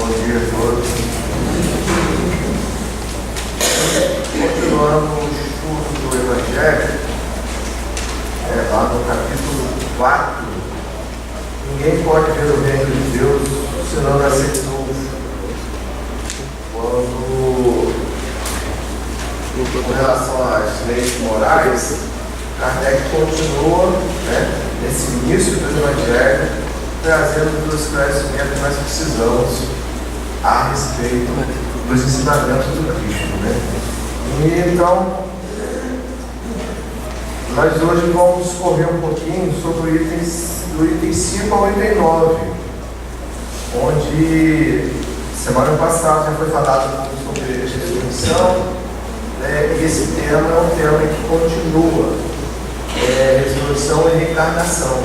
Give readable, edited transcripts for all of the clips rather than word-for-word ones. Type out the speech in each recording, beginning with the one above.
Bom dia a todos. Continuando o estudo do Evangelho, lá no capítulo 4, ninguém pode ver o reino de Deus se não nascer de novo. Com relação às leis morais, Kardec continua, nesse início do Evangelho, trazendo os esclarecimentos que nós precisamos a respeito dos ensinamentos do Cristo. E então, nós hoje vamos discorrer um pouquinho sobre do item 5 ao item 9, onde semana passada já foi falado um pouco sobre ressurreição, e esse tema é um tema que continua, ressurreição e reencarnação,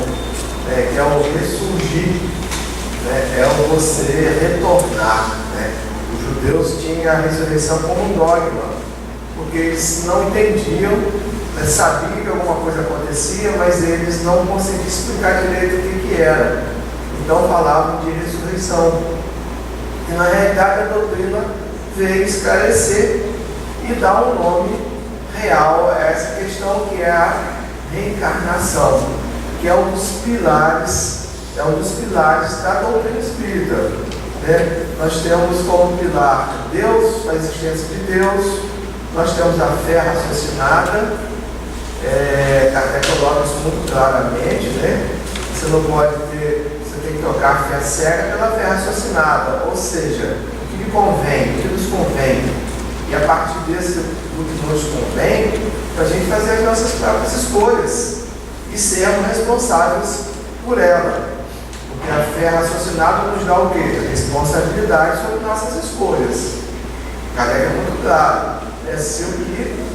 que é o ressurgir, é o você retornar. Os judeus tinham a ressurreição como um dogma, porque eles não entendiam, sabiam que alguma coisa acontecia, mas eles não conseguiam explicar direito o que era. Então falavam de ressurreição. E na realidade a doutrina veio esclarecer e dar um nome real a essa questão, que é a reencarnação, que é um dos pilares da doutrina espírita. Nós temos como pilar Deus, a existência de Deus, nós temos a fé raciocinada, Kardec coloca isso muito claramente, Você não pode ter, você tem que trocar a fé cega pela fé raciocinada, ou seja, o que lhe convém, o que nos convém, e a partir desse, do que nos convém, para a gente fazer as nossas próprias escolhas e sermos responsáveis por ela. Porque a fé raciocinada nos dá o quê? A responsabilidade sobre nossas escolhas. Kardec é muito claro. Se o que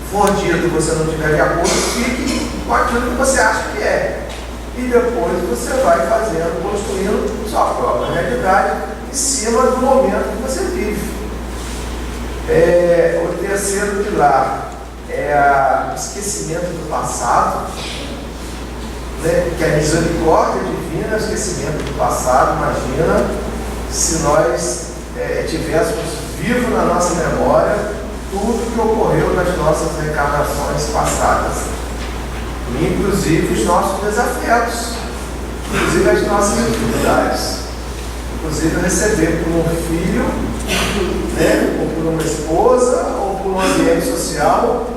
for dito você não tiver de acordo, fique com aquilo que você acha que é. E depois você vai fazendo, construindo sua própria realidade em cima do momento que você vive. O terceiro pilar é o esquecimento do passado, que é a misericórdia divina, o esquecimento do passado. Imagina se nós tivéssemos vivo na nossa memória tudo que ocorreu nas nossas reencarnações passadas, inclusive os nossos desafetos, inclusive as nossas dificuldades, inclusive receber por um filho, ou por uma esposa, ou por um ambiente social,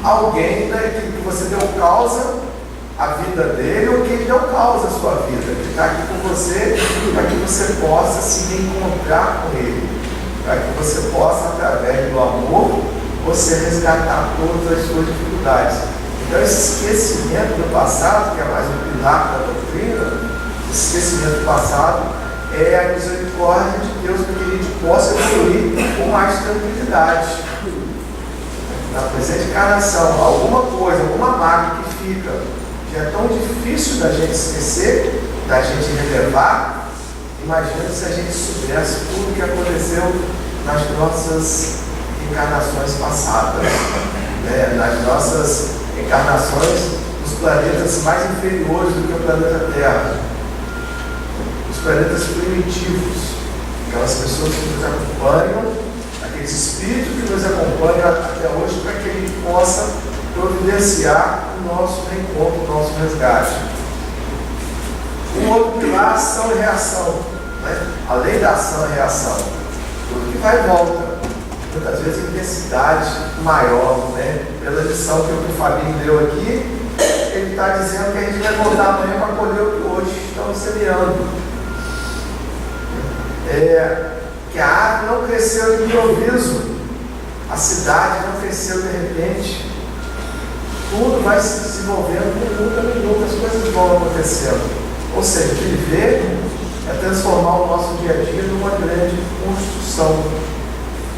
alguém que você deu causa à vida dele, ou que ele deu causa à sua vida, que está aqui com você, para que você possa se encontrar com ele, para que você possa, através do amor, você resgatar todas as suas dificuldades. Então, esse esquecimento do passado, que é mais um pilar da doutrina, esse esquecimento do passado é a misericórdia de Deus, para que a gente possa evoluir com mais tranquilidade. Na presente encarnação, alguma coisa, alguma mágoa que fica, que é tão difícil da gente esquecer, da gente relevar. Imagina se a gente soubesse tudo o que aconteceu nas nossas encarnações passadas, nas nossas encarnações nos planetas mais inferiores do que o planeta Terra, os planetas primitivos, aquelas pessoas que nos acompanham, aqueles espíritos que nos acompanham até hoje, para que a gente possa providenciar o nosso reencontro, o nosso resgate. Um outro pilar, ação e reação. Além da ação e reação, tudo que vai e volta, muitas vezes intensidade maior, pela lição que o Fabinho deu aqui, ele está dizendo que a gente vai voltar amanhã para colher o que hoje estamos semeando. Que a árvore não cresceu de improviso, a cidade não cresceu de repente, tudo vai se desenvolvendo minuto a minuto, as coisas vão acontecendo. Ou seja, viver é transformar o nosso dia a dia numa grande construção.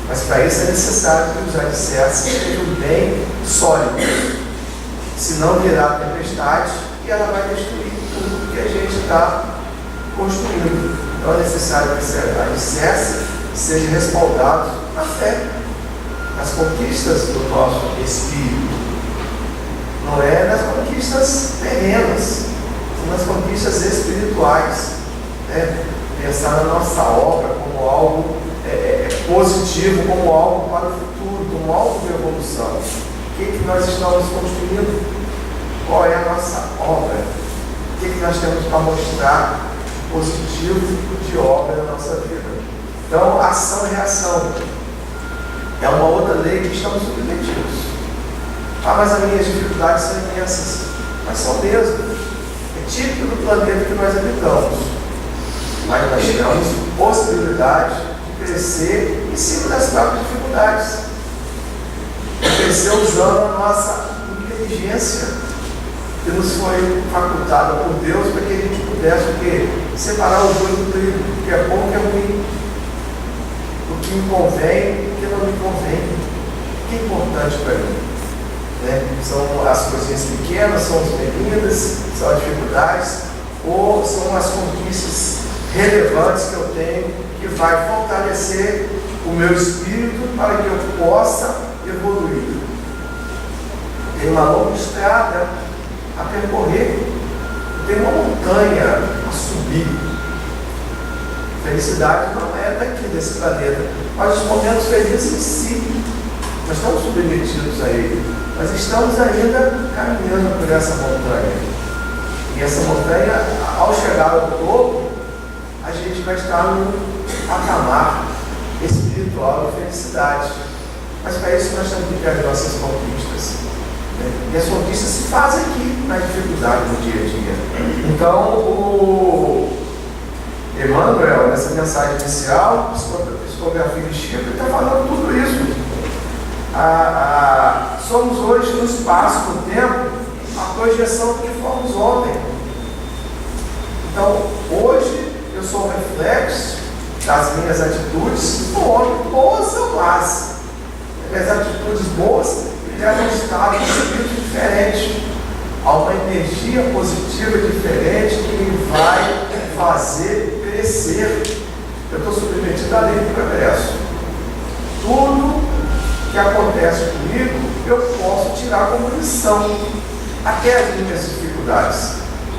Mas para isso é necessário que os alicerces estejam bem sólidos. Senão virá tempestade e ela vai destruir tudo que a gente está construindo. Então é necessário que esse alicerce seja respaldado na fé, nas conquistas do nosso espírito. Não é nas conquistas terrenas, são nas conquistas espirituais. pensar na nossa obra como algo positivo, como algo para o futuro, como algo de evolução. O que nós estamos construindo? Qual é a nossa obra? O que nós temos para mostrar positivo de obra na nossa vida? Então, ação e reação é uma outra lei que estamos submetidos. Mas as minhas dificuldades são imensas. Mas são mesmo. É típico do planeta que nós habitamos. Mas nós temos possibilidade de crescer em cima das próprias dificuldades. Crescer usando a nossa inteligência que nos foi facultada por Deus para que a gente pudesse o quê? Separar o joio do trigo, o que é bom e o que é ruim, o que me convém e o que não me convém, o que é importante para mim. São as coisinhas pequenas, são as medidas, são as dificuldades, ou são as conquistas relevantes que eu tenho, que vai fortalecer o meu espírito para que eu possa evoluir. Tem uma longa estrada a percorrer, tem uma montanha a subir. Felicidade não é daqui desse planeta, mas os momentos felizes em si, nós estamos submetidos a ele, mas estamos ainda caminhando por essa montanha. E essa montanha, ao chegar ao topo, a gente vai estar no patamar espiritual de felicidade. Mas para isso nós temos que ter as nossas conquistas. E as conquistas se fazem aqui, na dificuldade do dia a dia. Então, o Emmanuel, nessa mensagem inicial, psicografia de Chico, ele está falando tudo isso. Somos hoje, no espaço, no tempo, a projeção do que fomos ontem. Então, hoje, eu sou um reflexo das minhas atitudes no ontem, boas ou más. Minhas atitudes boas me levam a um estado de espírito diferente, a uma energia positiva diferente que me vai fazer crescer. Eu estou submetido à lei do progresso. Tudo que acontece comigo, eu posso tirar como lição. Até as minhas dificuldades,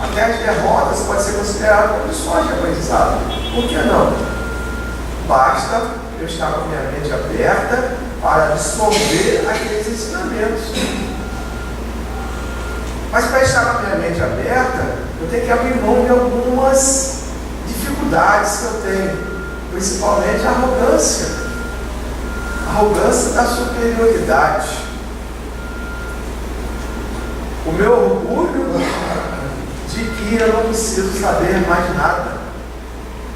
até as derrotas podem ser consideradas como lições de aprendizado. Por que não? Basta eu estar com a minha mente aberta para absorver aqueles ensinamentos. Mas para estar com a minha mente aberta, eu tenho que abrir mão de algumas dificuldades que eu tenho, principalmente a arrogância. A arrogância da superioridade. O meu orgulho de que eu não preciso saber mais nada.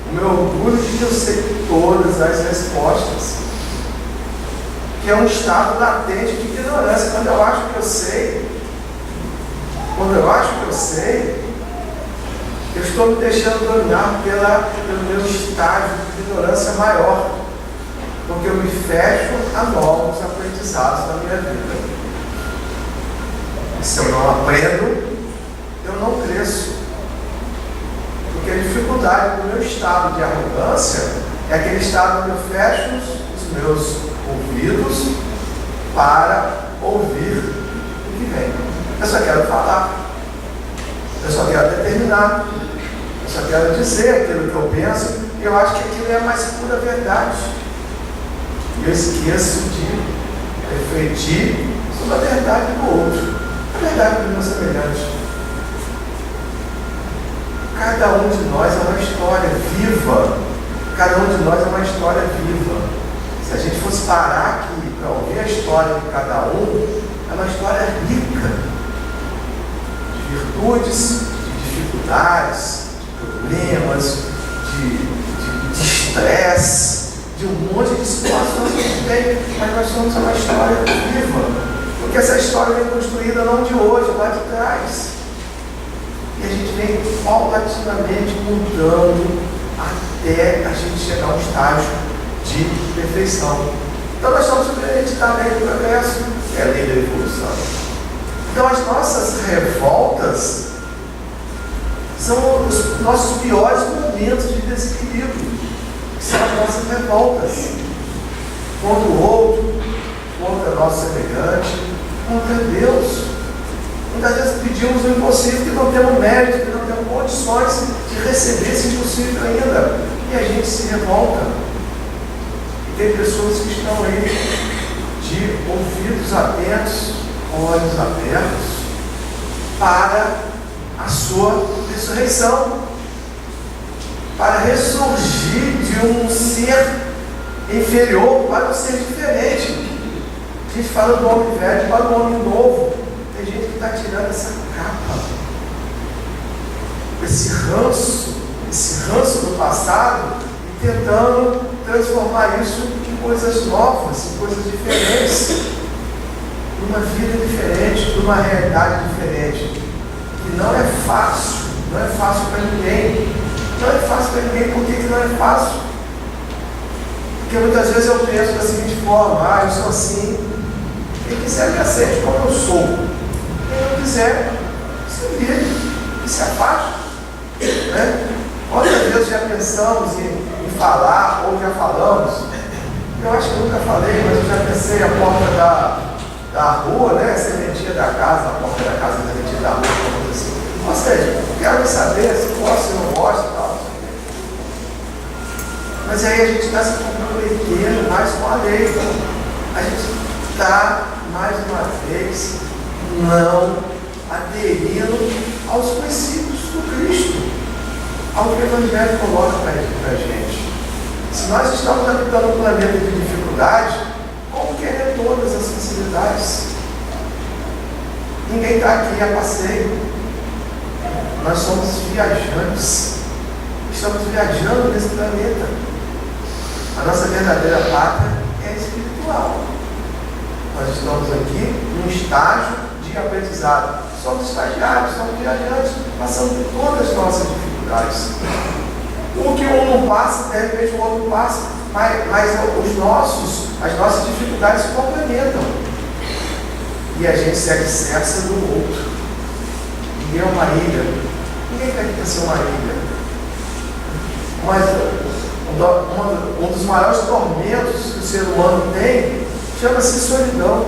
O meu orgulho de que eu sei todas as respostas. Que é um estado latente de ignorância. Quando eu acho que eu sei, eu estou me deixando dominar pelo meu estágio de ignorância maior. Porque eu me fecho a novos aprendizados da minha vida. E se eu não aprendo, eu não cresço. Porque a dificuldade do meu estado de arrogância é aquele estado onde eu fecho os meus ouvidos para ouvir o que vem. Eu só quero falar. Eu só quero determinar. Eu só quero dizer aquilo que eu penso. E eu acho que aquilo é a mais pura verdade. E eu esqueço de refletir sobre a verdade do outro, a verdade do meu semelhante. Cada um de nós é uma história viva. Cada um de nós é uma história viva. Se a gente fosse parar aqui para ouvir a história de cada um, é uma história rica de virtudes, de dificuldades, de problemas, de estresse, de um monte de situações que a gente tem, mas nós somos uma história viva, porque essa história vem construída não de hoje, lá de trás, e a gente vem paulatinamente mudando até a gente chegar a um estágio de perfeição. Então nós estamos submetidos à lei do progresso, que é a lei da evolução. Então as nossas revoltas são os nossos piores momentos de desequilíbrio. São as nossas revoltas contra o outro, contra o nosso semelhante, contra Deus. Muitas vezes pedimos o impossível, que não temos mérito, que não temos condições de receber esse impossível ainda. E a gente se revolta. E tem pessoas que estão aí de ouvidos atentos, olhos abertos, para a sua ressurreição, para ressurgir de um ser inferior para um ser diferente. A gente fala do homem velho para o homem novo. Tem gente que está tirando essa capa, esse ranço do passado, e tentando transformar isso em coisas novas, em coisas diferentes, numa vida diferente, numa realidade diferente. E não é fácil para ninguém. Não é fácil para ninguém. Por que não é fácil? Porque muitas vezes eu penso da seguinte forma: eu sou assim, quem quiser me aceite como eu sou, quem não quiser, se vire e se afaste, né? Quantas vezes já pensamos em falar, ou já falamos? Eu acho que eu nunca falei, mas eu já pensei a porta da rua, né? Sementinha da casa, a porta da casa, sementinha da rua, como assim. Ou seja, quero saber se gosta, se não gosta e tal. Mas aí a gente está se comprometendo mais com a lei. A gente está, mais uma vez, não aderindo aos princípios do Cristo, ao que o Evangelho coloca para a gente. Se nós estamos habitando um planeta de dificuldade, como querer todas as facilidades? Ninguém está aqui a passeio. Nós somos viajantes. Estamos viajando nesse planeta. A nossa verdadeira pátria é espiritual. Nós estamos aqui num estágio de aprendizado. Somos estagiários, somos viajantes, passando por todas as nossas dificuldades. O que um não passa, de repente o outro passa, mas as nossas dificuldades se complementam. E a gente se alicerça do outro. E é uma ilha. Ninguém quer ser uma ilha. Mas um dos maiores tormentos que o ser humano tem chama-se solidão.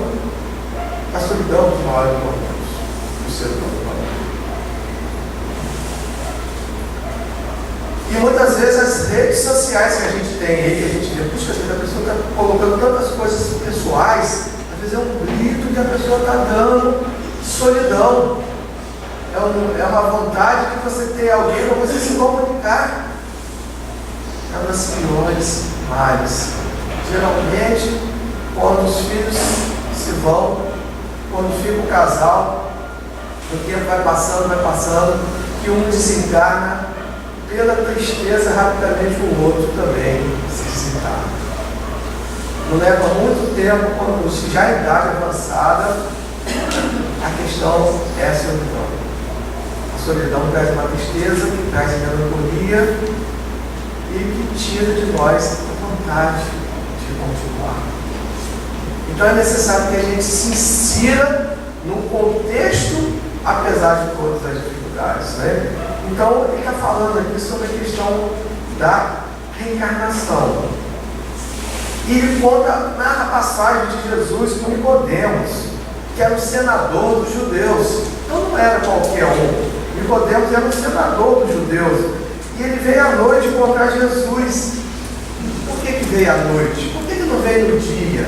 A solidão é um dos maiores tormentos do ser humano. E muitas vezes as redes sociais que a gente tem aí, que a gente vê, puxa, a pessoa está colocando tantas coisas pessoais, às vezes é um grito que a pessoa está dando de solidão. É uma vontade que você tem alguém para você se comunicar. É uma das piores males. Geralmente, quando os filhos se vão, quando fica o casal, o tempo vai passando, que um desencarna, pela tristeza, rapidamente o outro também se desencarna. Não leva muito tempo, quando já em idade avançada, a questão é a solidão. A solidão traz uma tristeza, que traz melancolia e que tira de nós a vontade de continuar. Então é necessário que a gente se insira no contexto, apesar de todas as dificuldades, né? Então ele está falando aqui sobre a questão da reencarnação. E ele narra a passagem de Jesus com Nicodemos, que era o senador dos judeus. Então não era qualquer um. Nicodemos era o senador dos judeus. E ele veio à noite encontrar Jesus. Por que veio à noite? Por que não veio no dia?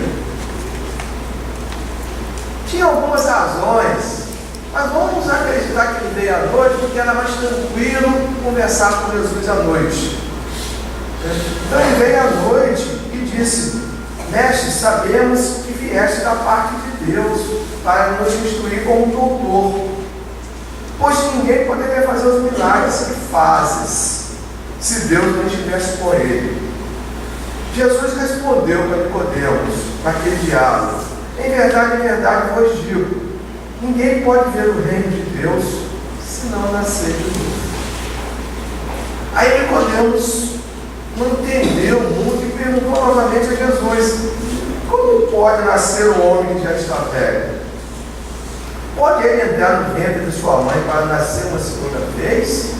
Tinha algumas razões, mas vamos acreditar que ele veio à noite porque era mais tranquilo conversar com Jesus à noite. Então ele veio à noite e disse: Mestre, sabemos que vieste da parte de Deus para nos instruir como doutor, pois ninguém poderia fazer os milagres que fazes se Deus não estivesse com ele. Jesus respondeu para Nicodemos naquele diálogo: em verdade vos digo, ninguém pode ver o reino de Deus se não nascer de novo. Aí Nicodemos não entendeu muito e perguntou novamente a Jesus: como pode nascer um homem que já está velho? Pode ele entrar no ventre de sua mãe para nascer uma segunda vez?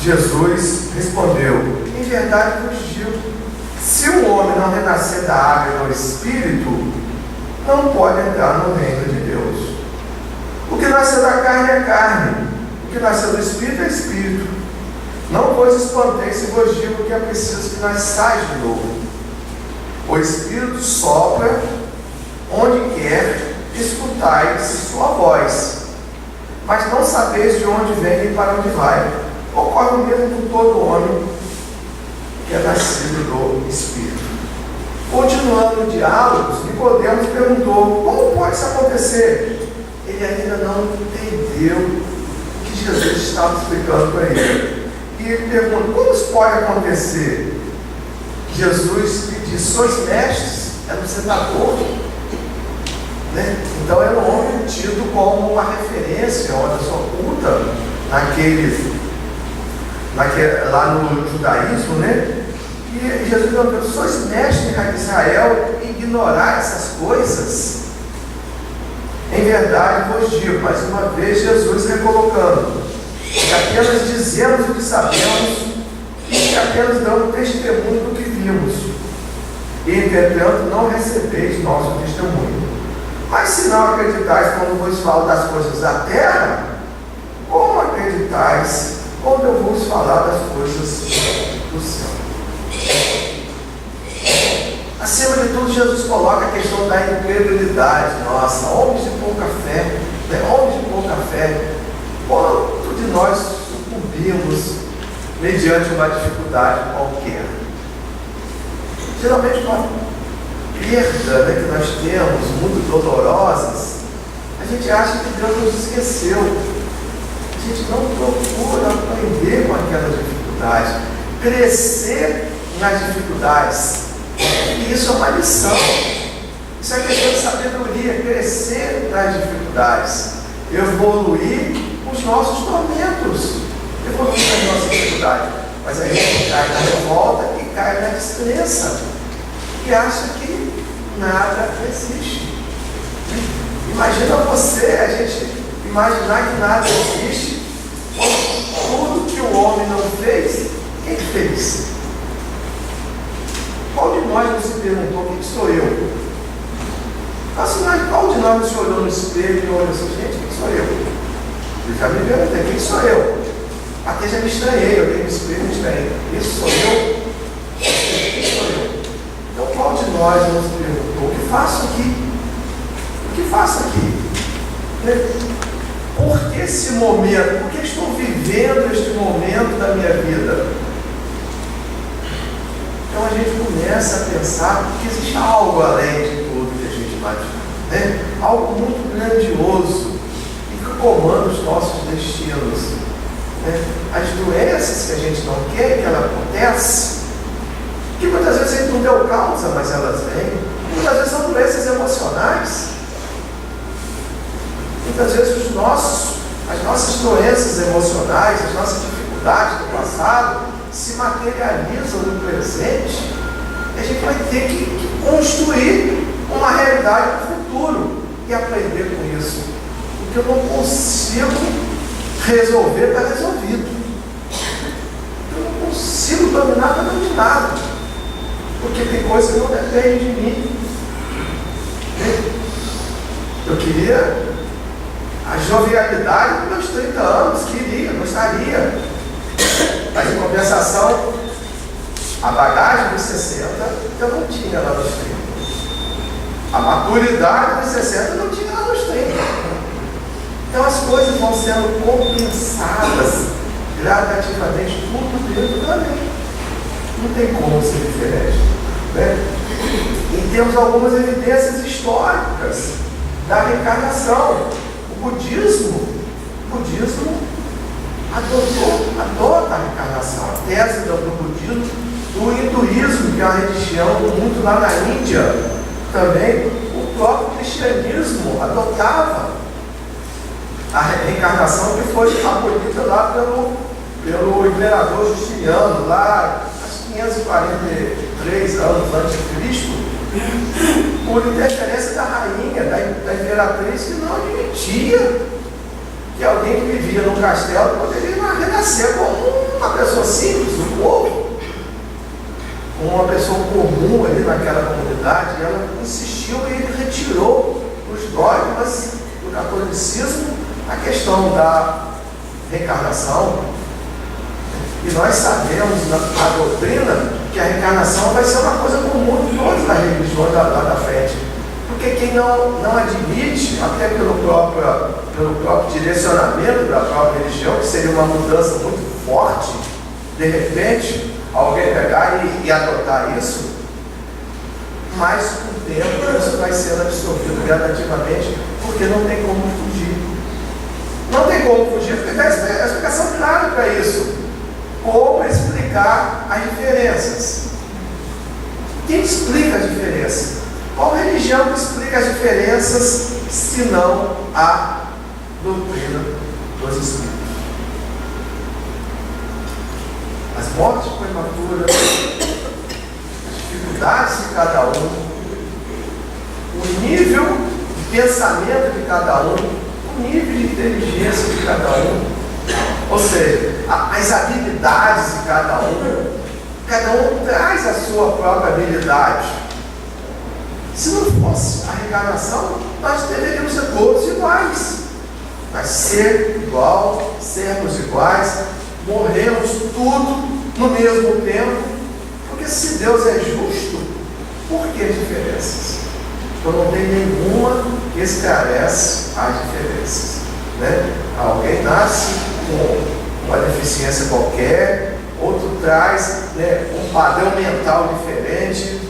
Jesus respondeu: em verdade vos digo, se o homem não renascer da água e do Espírito, não pode entrar no reino de Deus. O que nasceu da carne é carne, o que nasceu do Espírito é Espírito. Não vos espanteis se vos digo que é preciso que nasçais de novo. O Espírito sopra onde quer, escutais sua voz, mas não sabeis de onde vem e para onde vai. Ocorre o mesmo com todo homem que é nascido do Espírito. Continuando o diálogo, Nicodemos perguntou: como pode isso acontecer? Ele ainda não entendeu o que Jesus estava explicando para ele. E ele pergunta: como isso pode acontecer? Jesus lhe disse: sois mestres, era um sentador, né? Então era um homem tido como uma referência, uma pessoa culta lá no judaísmo, né? E Jesus perguntou: sois mestres em Israel e ignorar essas coisas? Em verdade vos digo, mais uma vez Jesus recolocando, que apenas dizemos o que sabemos e que apenas damos testemunho do que vimos, e entretanto não recebeis nosso testemunho. Mas se não acreditais quando vos falo das coisas da terra, como acreditais quando eu vos falar das coisas do céu? Acima de tudo, Jesus coloca a questão da incredulidade nossa. Homens de pouca fé, né? Homens de pouca fé. Quanto de nós sucumbimos mediante uma dificuldade qualquer? Geralmente uma perda, né, que nós temos, muito dolorosas, a gente acha que Deus nos esqueceu. A gente não procura aprender com aquelas dificuldades, crescer nas dificuldades. E isso é uma lição. Isso é questão de sabedoria, crescer nas dificuldades, evoluir os nossos tormentos, evoluir nas nossas dificuldades. Mas a gente cai na revolta e cai na descrença e acha que nada existe. Imagina você, a gente imaginar que nada existe, tudo que o homem não fez, quem fez? Qual de nós não se perguntou: quem sou eu? Assim, qual de nós não se olhou no espelho e olhou assim: gente, quem sou eu? Eu já me perguntei: quem sou eu? Até já me estranhei, eu tenho um espelho e me estranhei. Esse sou eu? Quem sou eu? Então, qual de nós não se perguntou: o que faço aqui? O que faço aqui? Por que esse momento? Por que estou vivendo este momento da minha vida? Então a gente começa a pensar que existe algo além de tudo que a gente imagina, né? Algo muito grandioso e que comanda os nossos destinos, né? As doenças que a gente não quer que ela aconteça, que muitas vezes a gente não deu causa, mas elas vêm. Muitas vezes são doenças emocionais. Muitas vezes as nossas doenças emocionais, as nossas dificuldades do passado se materializam no presente. A gente vai ter que construir uma realidade no futuro e aprender com isso. O que eu não consigo resolver está resolvido. O que eu não consigo dominar está dominado. Porque tem coisa que não depende de mim. Eu queria a jovialidade dos meus 30 anos, gostaria. Mas em compensação, a bagagem dos 60 eu não tinha lá nos 30. A maturidade dos 60 eu não tinha lá nos 30. Então as coisas vão sendo compensadas gradativamente, tudo dentro da lei. Não tem como ser diferente, né? E temos algumas evidências históricas da reencarnação. O budismo adota a reencarnação. A tese do budismo, do hinduísmo, que é uma religião muito lá na Índia, também o próprio cristianismo adotava a reencarnação, que foi abolida lá pelo imperador Justiniano, lá aos 543 anos antes de Cristo, por interferência da rainha, da imperatriz, que não admitia que alguém que vivia num castelo poderia renascer como uma pessoa simples, do povo, como uma pessoa comum ali naquela comunidade. E ela insistiu e ele retirou os dogmas do catolicismo a questão da reencarnação. E nós sabemos na doutrina que a reencarnação vai ser uma coisa comum de todas as religiões lá da frente. Porque quem não admite, até pelo próprio direcionamento da própria religião, que seria uma mudança muito forte, de repente, alguém pegar e adotar isso, mas com o tempo isso vai sendo absorvido gradativamente, porque não tem como fugir. Não tem como fugir, porque tem a explicação clara para isso. Como explicar as diferenças? Quem explica as diferenças? Qual religião que explica as diferenças, se não a doutrina dos Espíritos? As mortes prematuras, as dificuldades de cada um, o nível de pensamento de cada um, o nível de inteligência de cada um, ou seja, as habilidades de cada um traz a sua própria habilidade. Se não fosse a reencarnação, nós deveríamos ser todos iguais. Mas ser igual, sermos iguais, morremos tudo no mesmo tempo, porque se Deus é justo, por que diferenças? Então não tem nenhuma que esclarece as diferenças, né? Alguém nasce com uma deficiência qualquer, outro traz, né, um padrão mental diferente,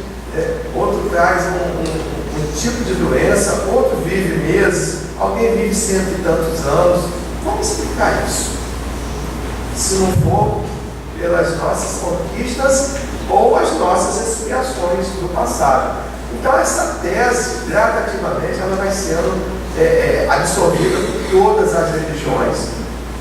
outro traz um tipo de doença, outro vive meses, alguém vive 100 e tantos anos. Como explicar isso? Se não for pelas nossas conquistas ou as nossas expiações do passado. Então essa tese, gradativamente, ela vai sendo absorvida por todas as religiões,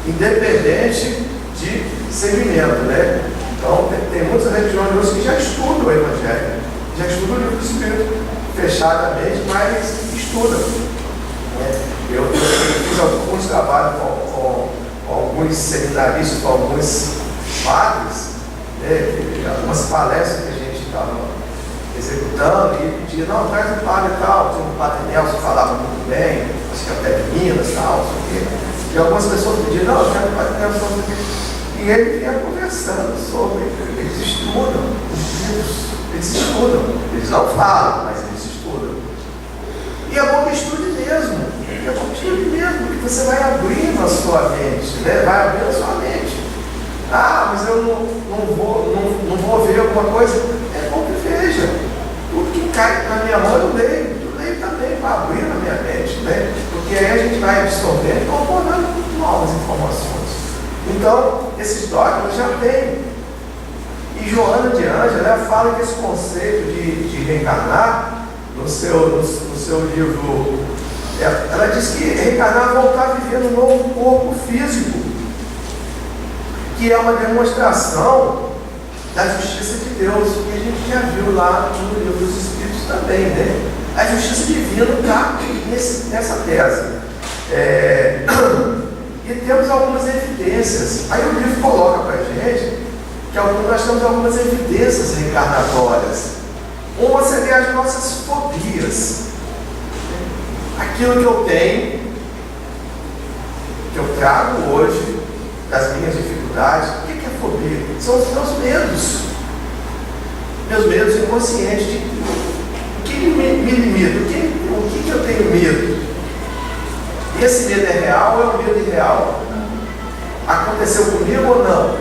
independente de segmento, né? Então tem muitas religiões hoje que já estudam o Evangelho, já estudam o livro do Espírito, fechadamente, mas estudam. Eu fiz alguns trabalhos com alguns seminaristas, com alguns padres, algumas palestras que a gente estava executando, e pedia, não, traz um padre e tal. Tinha um padre Nelson que falava muito bem, acho que até de Minas e tal, e algumas pessoas pediam, não, traz um padre Nelson, e ele vinha conversando sobre, eles estudam os livros, eles não falam, mas eles estudam. E é bom que estude mesmo, porque você vai abrindo a sua mente, né? Vai abrindo a sua mente. Ah, mas eu não vou ver alguma coisa. É bom que veja. Tudo que cai na minha mão eu leio também, para abrir na minha mente, né? Porque aí a gente vai absorvendo e incorporando novas informações. Então, esses dogmas já tem. E Joana de Ângela fala que esse conceito de reencarnar, no seu livro, ela diz que reencarnar é voltar a viver num novo corpo físico, que é uma demonstração da justiça de Deus, que a gente já viu lá no livro dos Espíritos também, né? A justiça divina está nessa tese. E temos algumas evidências. Aí o livro coloca para a gente que nós temos algumas evidências reencarnatórias. Uma seria as nossas fobias. Aquilo que eu tenho, que eu trago hoje, das minhas dificuldades. O que é fobia? São os meus medos. Meus medos inconscientes. O que me limita? O que eu tenho medo? Esse medo é real ou é um medo irreal? Aconteceu comigo ou não?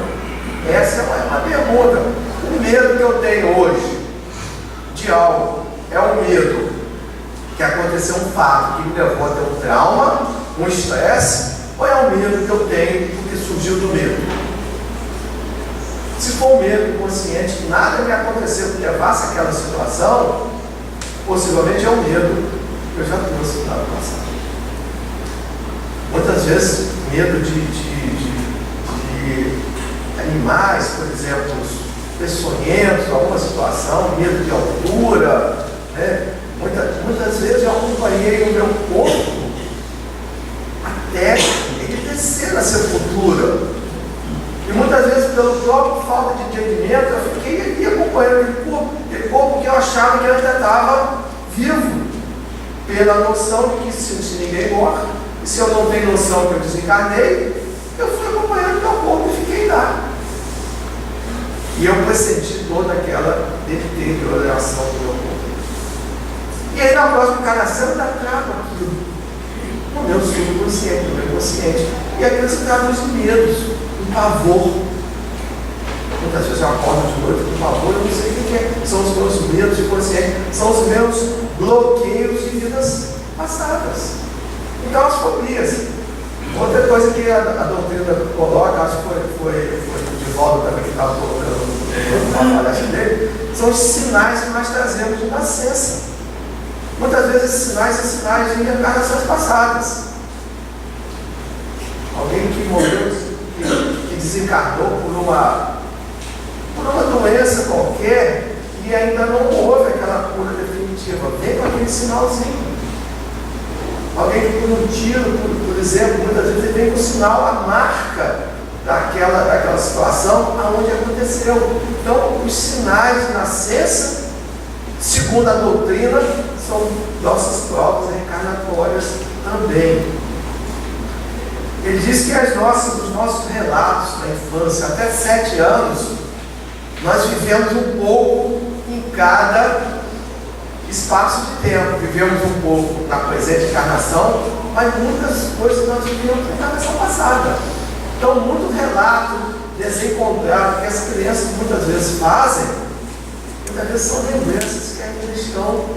Essa é uma pergunta. O medo que eu tenho hoje de algo é um medo que aconteceu um fato que me levou a ter um trauma, um estresse, ou é um medo que eu tenho porque surgiu do medo? Se for um medo inconsciente que nada me aconteceu que levasse àquela situação, possivelmente é um medo que eu já trouxe no passado. Muitas vezes medo de animais, por exemplo, peçonhentos, alguma situação, medo de altura, né? Muitas vezes eu acompanhei o meu corpo até ele descer na sepultura. E muitas vezes, pelo próprio falta de entendimento, eu fiquei aqui acompanhando aquele corpo que eu achava que ainda estava vivo, pela noção de que se ninguém morre, E se eu não tenho noção que eu desencarnei, eu fui acompanhando meu corpo e fiquei lá. E eu pressenti toda aquela deterioração do meu corpo. E aí na próxima encarnação ainda trago aquilo no meu subconsciente, no meu consciente. E aquilo se traduz em medos, em pavor. Muitas vezes eu acordo de noite com pavor, eu não sei o que é. São os meus medos de consciência, são os meus bloqueios de vidas passadas. Então as fobias. Outra coisa que a doutrina coloca, acho que foi de volta também que estava colocando na palestra dele, são os sinais que nós trazemos de nascença. Muitas vezes esses sinais são sinais de encarnações passadas. Alguém que morreu, que desencarnou por uma doença qualquer e ainda não houve aquela cura definitiva. Vem com aquele sinalzinho. Alguém que por um tiro, por exemplo, muitas vezes ele vem com o sinal, a marca daquela situação aonde aconteceu. Então, os sinais de nascença, segundo a doutrina, são nossas provas reencarnatórias também. Ele diz que os nossos relatos da infância, até 7 anos, nós vivemos um pouco em cada espaço de tempo. Vivemos um pouco na presente encarnação, mas muitas coisas nós vivemos na encarnação passada. Então, muito relato desencontrado que as crianças muitas vezes fazem, muitas vezes são lembranças que ainda estão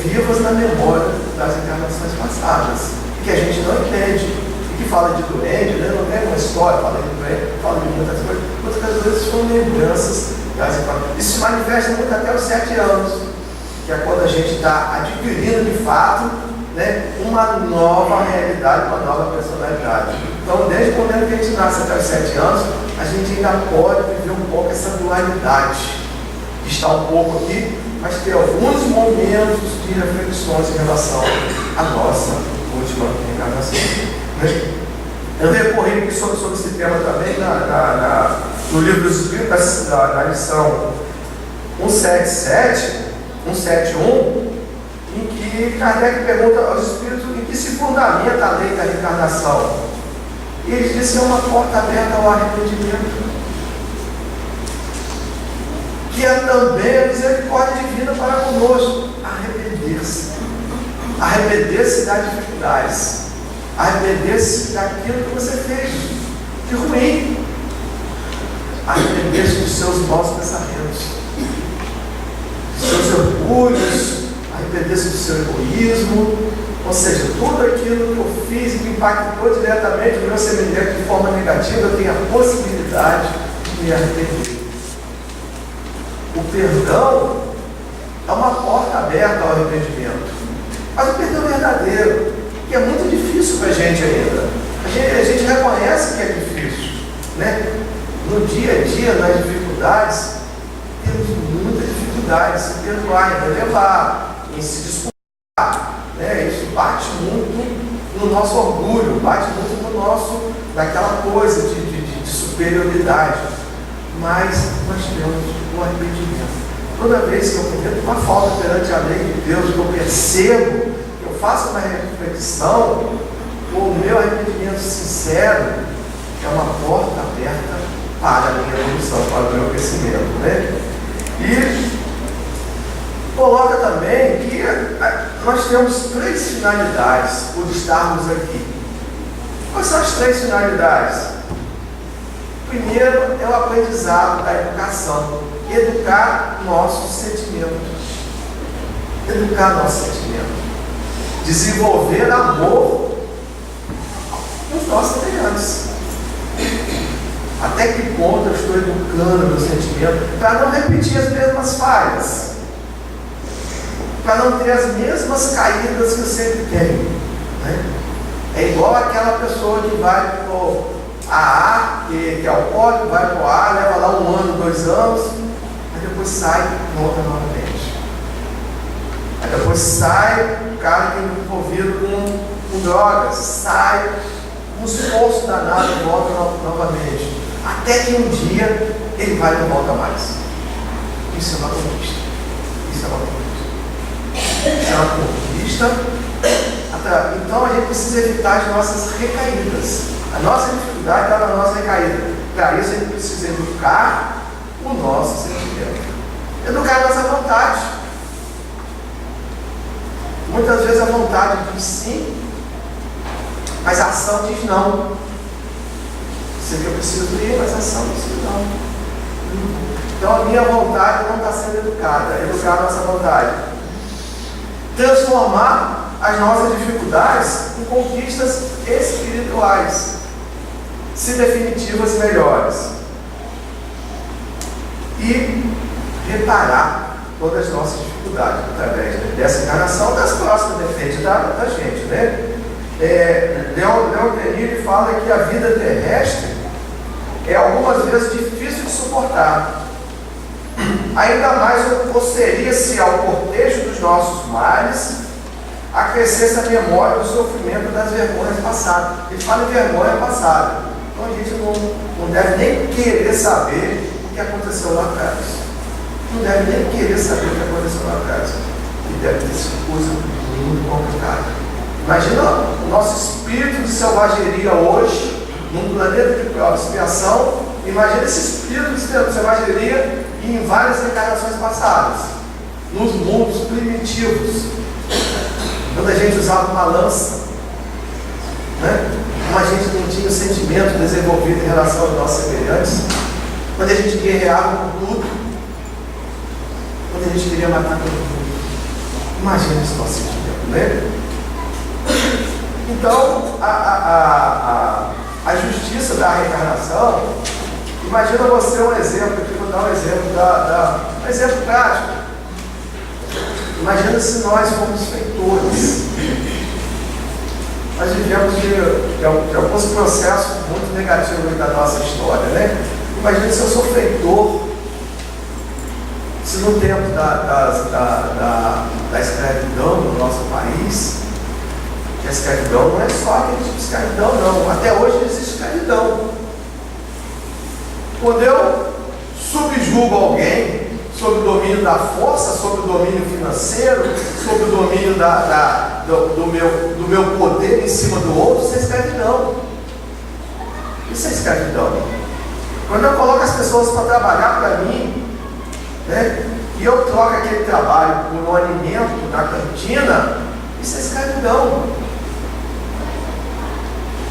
vivas na memória das encarnações passadas, que a gente não entende. Que fala de doente, né? Não tem uma história, fala de doente, fala de muitas coisas. Muitas vezes são lembranças das encarnações. Isso se manifesta muito até os 7 anos, que é quando a gente está adquirindo de fato, né, uma nova realidade, uma nova personalidade. Então, desde o momento que a gente nasce até os 7 anos, a gente ainda pode viver um pouco essa dualidade, de estar um pouco aqui, mas ter alguns momentos de reflexões em relação à nossa última encarnação. Eu recorri aqui sobre esse tema também no livro dos Espíritos, na lição 171, em que Kardec pergunta aos Espíritos em que se fundamenta a lei da reencarnação. E ele diz que é uma porta aberta ao arrependimento, que é também a misericórdia divina para conosco. Arrepender-se. Arrepender-se das dificuldades. Arrepender-se daquilo que você fez de ruim. Arrepender-se dos seus maus pensamentos, dos seus orgulhos, arrepender-se do seu egoísmo, ou seja, tudo aquilo que eu fiz e que impactou diretamente o meu semelhante de forma negativa, eu tenho a possibilidade de me arrepender. O perdão é uma porta aberta ao arrependimento, mas o perdão verdadeiro, que é muito difícil para a gente ainda. A gente reconhece que é difícil, né? No dia a dia, nas dificuldades, temos muitas dificuldades em se perdoar, em relevar, em se desculpar, né? Isso bate muito no nosso orgulho, bate muito no nosso, daquela coisa de superioridade. Mas nós temos o arrependimento. Toda vez que eu cometo uma falta perante a lei de Deus, que eu percebo, eu faço uma reflexão, o meu arrependimento sincero é uma porta aberta para a minha evolução, para o meu crescimento, né? E coloca também que nós temos 3 finalidades por estarmos aqui. Quais são as 3 finalidades? Primeiro é o aprendizado da educação. Educar nossos sentimentos. Educar nossos sentimentos. Desenvolver amor nos nossos semelhantes. Até que ponto eu estou educando meu sentimento para não repetir as mesmas falhas, para não ter as mesmas caídas que eu sempre tenho, né? É igual aquela pessoa que vai para o AA, que é alcoólico, vai para o A, leva lá 1 ano, 2 anos, aí depois sai e volta novamente. Aí depois sai o cara que é envolvido com drogas, sai um esforço danado e volta novamente. Até que um dia ele vai e não volta mais. Isso é uma conquista. Isso é uma conquista. Isso é uma conquista então a gente precisa evitar as nossas recaídas. A nossa dificuldade está na nossa recaída. Para isso a gente precisa educar o nosso sentimento. Educar a nossa vontade. Muitas vezes a vontade diz sim, mas a ação diz não. Sei que eu preciso ir, mas a ação diz não. Então a minha vontade não está sendo educada. Educar a nossa vontade. Transformar as nossas dificuldades em conquistas espirituais, se definitivas melhores. E reparar todas as nossas dificuldades através dessa encarnação, das próximas defeitos da gente, né? Leon Denis fala que a vida terrestre é algumas vezes difícil de suportar. Ainda mais ocorreria se ao cortejo dos nossos males acrescesse a memória do sofrimento das vergonhas passadas. Ele fala em vergonha passada. Então a gente não deve nem querer saber o que aconteceu lá atrás. Não deve nem querer saber o que aconteceu lá atrás. E deve ter sido coisa muito complicada. Imagina o nosso espírito de selvageria hoje, num planeta de prova de expiação. Imagina esse espírito de selvageria em várias encarnações passadas, nos mundos primitivos, quando a gente usava uma lança, né? Como a gente não tinha o sentimento desenvolvido em relação aos nossos semelhantes, quando a gente guerreava por tudo, quando a gente queria matar todo mundo. Imagina esse nosso sentimento, né? Então, a justiça da reencarnação, imagina você um exemplo, aqui vou dar um exemplo, um exemplo prático. Imagina se nós fomos feitores. Nós vivemos de alguns processos muito negativos da nossa história, né? Imagina se eu sou feitor, se no tempo da escravidão no nosso país, a escravidão não é só aquele tipo de escravidão, não. Até hoje existe escravidão. Quando eu subjugo alguém sob o domínio da força, sob o domínio financeiro, sob o domínio do meu poder em cima do outro, isso é escravidão. Isso é escravidão. Quando eu coloco as pessoas para trabalhar para mim, né, e eu troco aquele trabalho por um alimento na cantina, isso é escravidão.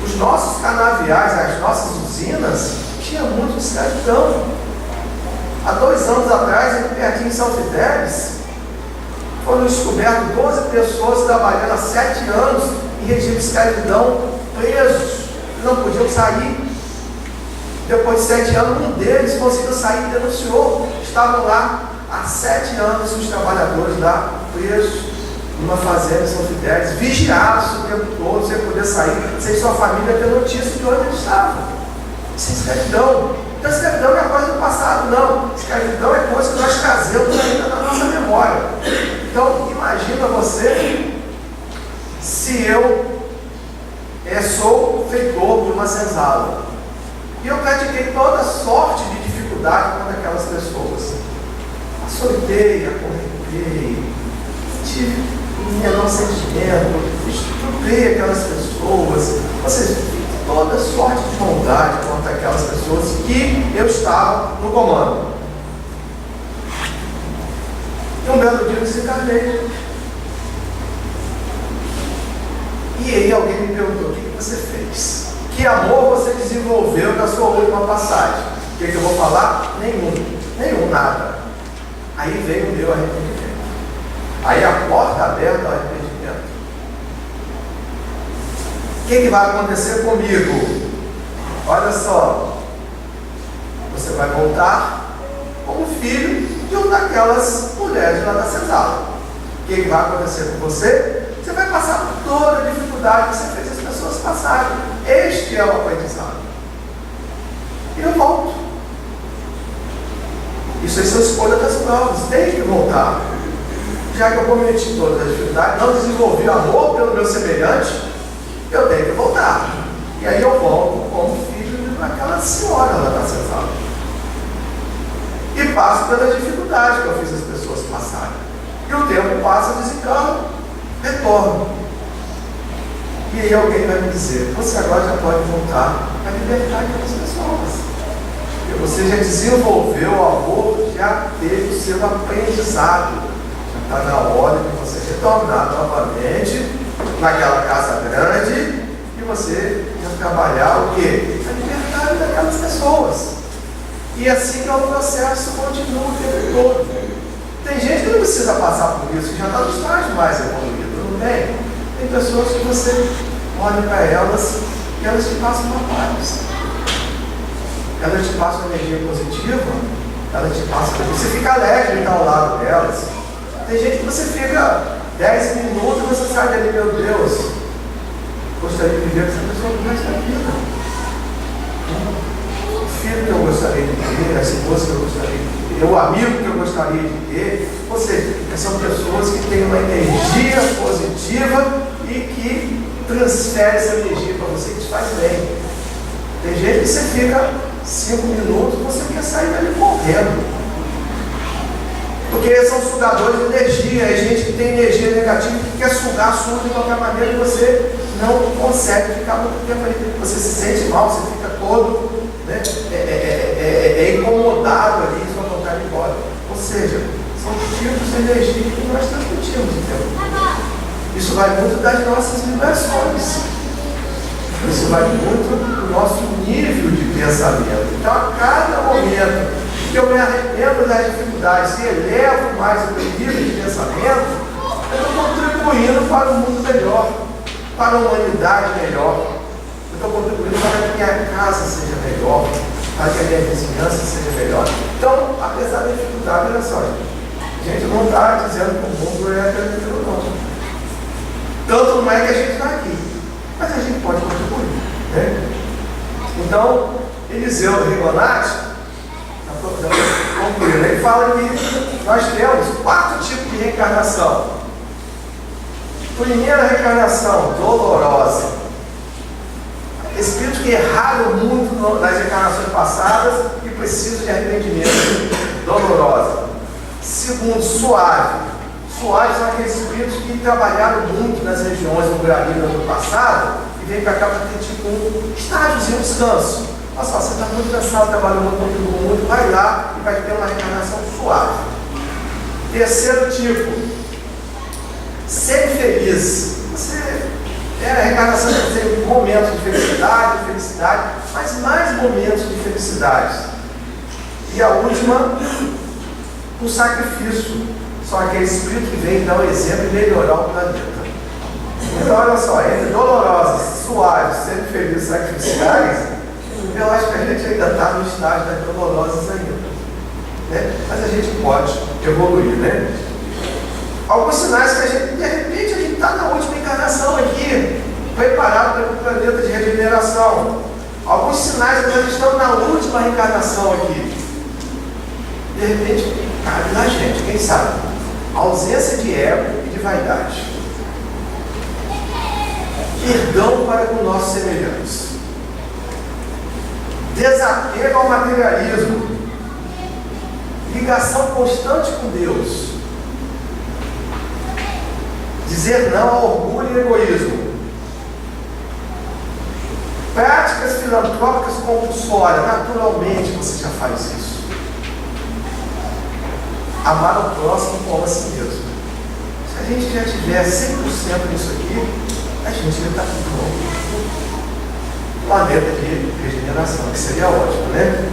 Os nossos canaviais, as nossas usinas, tinha muito escravidão. Há 2 anos atrás, aqui pertinho em São Fidélis, foram descobertas 12 pessoas trabalhando há 7 anos em regime de escravidão, presos, que não podiam sair. Depois de 7 anos, um deles conseguiu sair e denunciou. Estavam lá há 7 anos os trabalhadores lá presos numa fazenda em São Fidélis, vigiados o tempo todo, sem poder sair, sem sua família ter notícia de onde eles estavam. Isso é escravidão. Então, escravidão não é coisa do passado, não. Escravidão é coisa que nós trazemos ainda na nossa memória. Então, imagina você se eu sou feitor de uma senzala e eu pratiquei toda sorte de dificuldade contra aquelas pessoas. Açoitei, acorrentei, tive o menor sentimento, estuprei aquelas pessoas. Ou seja, toda sorte de bondade contra aquelas pessoas que eu estava no comando. E um belo dia eu desencarnei. E aí alguém me perguntou: o que você fez? Que amor você desenvolveu na sua última passagem? O que eu vou falar? Nenhum, nada. Aí veio o meu arrependimento. Aí a porta aberta ao arrependimento. O que vai acontecer comigo? Olha só, você vai voltar como filho de uma daquelas mulheres lá da senzala. O que vai acontecer com você? Você vai passar por toda a dificuldade que você fez as pessoas passarem. Este é o aprendizado. E eu volto. Isso aí são escolhas das provas. Tem que voltar. Já que eu cometi todas as dificuldades, não desenvolvi amor pelo meu semelhante, eu tenho que voltar. E aí eu volto como filho daquela senhora lá da senzala. E passo pelas dificuldades que eu fiz as pessoas passarem. E o tempo passa, desencarno, retorno. E aí alguém vai me dizer, você agora já pode voltar a libertar aquelas pessoas. Porque você já desenvolveu o amor, já teve o seu aprendizado. Já está na hora de você retornar novamente naquela casa grande e você já trabalhar o quê? A liberdade daquelas pessoas. E assim que o processo continua o tempo todo. Tem gente que não precisa passar por isso, que já está no estágio mais evoluído, não tem? Tem pessoas que você olha para elas e elas te passam uma paz. Elas te passam uma energia positiva, elas te passam. Você fica alegre de estar ao lado delas. Tem gente que você fica 10 minutos e você sai dali, meu Deus, gostaria de viver com essa pessoa pro resto da vida. O filho que eu gostaria de ter, a esposa que eu gostaria de ter, o amigo que eu gostaria de ter. Ou seja, são pessoas que têm uma energia positiva e que transfere essa energia para você, que te faz bem. Tem gente que você fica 5 minutos e você quer sair dali correndo. Porque são sugadores de energia. É gente que tem energia negativa que quer sugar sua de qualquer maneira e você não consegue ficar muito tempo ali. Você se sente mal, você fica todo, né, incomodado ali, sua vontade de ir embora. Ou seja, são tipos de energia que nós transmitimos, entendeu? Isso vai muito das nossas vibrações. Isso vai muito do nosso nível de pensamento. Então, a cada momento que eu me arrependo das dificuldades e elevo mais o meu nível de pensamento, eu estou contribuindo para um mundo melhor, para uma humanidade melhor. Eu estou contribuindo para que a minha casa seja melhor, para que a minha vizinhança seja melhor. Então, apesar da dificuldade, olha só, a gente não está dizendo que o mundo é tranquilo, não. Tanto não é que a gente está aqui, mas a gente pode contribuir, né? Então, Eliseu Rigonati, concluindo, ele fala que nós temos 4 tipos de reencarnação. Primeira reencarnação, dolorosa. Espíritos que erraram muito nas reencarnações passadas e precisam de arrependimento, dolorosa. Segundo, suave. Suaves são aqueles espíritos que trabalharam muito nas regiões umbralinas do passado e vêm para cá para ter tipo um estágio de descanso. Olha só, você está muito cansado, trabalhou muito, contribuiu muito, vai lá e vai ter uma reencarnação suave. Terceiro tipo, ser feliz. A reencarnação quer dizer momentos de felicidade, mas mais momentos de felicidade. E a última, o sacrifício. São aqueles espíritos que vêm dar o exemplo e melhorar o planeta. Então, olha só, entre dolorosas, suaves, sempre felizes, sacrificiais, eu acho que a gente ainda está no estágio das dolorosas ainda. Né? Mas a gente pode evoluir, né? Alguns sinais que a gente, de repente, a gente está na última encarnação aqui, preparado para o planeta de regeneração. Alguns sinais que nós estamos na última reencarnação aqui. De repente, cabe na gente, quem sabe? Ausência de ego e de vaidade. Perdão para com nossos semelhantes. Desapego ao materialismo. Ligação constante com Deus. Dizer não ao orgulho e egoísmo. Práticas filantrópicas compulsórias. Naturalmente você já faz isso. Amar o próximo como a si mesmo. Se a gente já tiver 100% nisso aqui, a gente já está com um planeta de regeneração, que seria ótimo, né?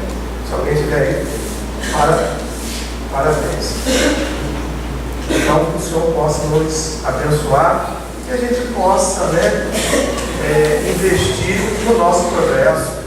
Se alguém tiver aí, parabéns. Então, que o Senhor possa nos abençoar e a gente possa, né, investir no nosso progresso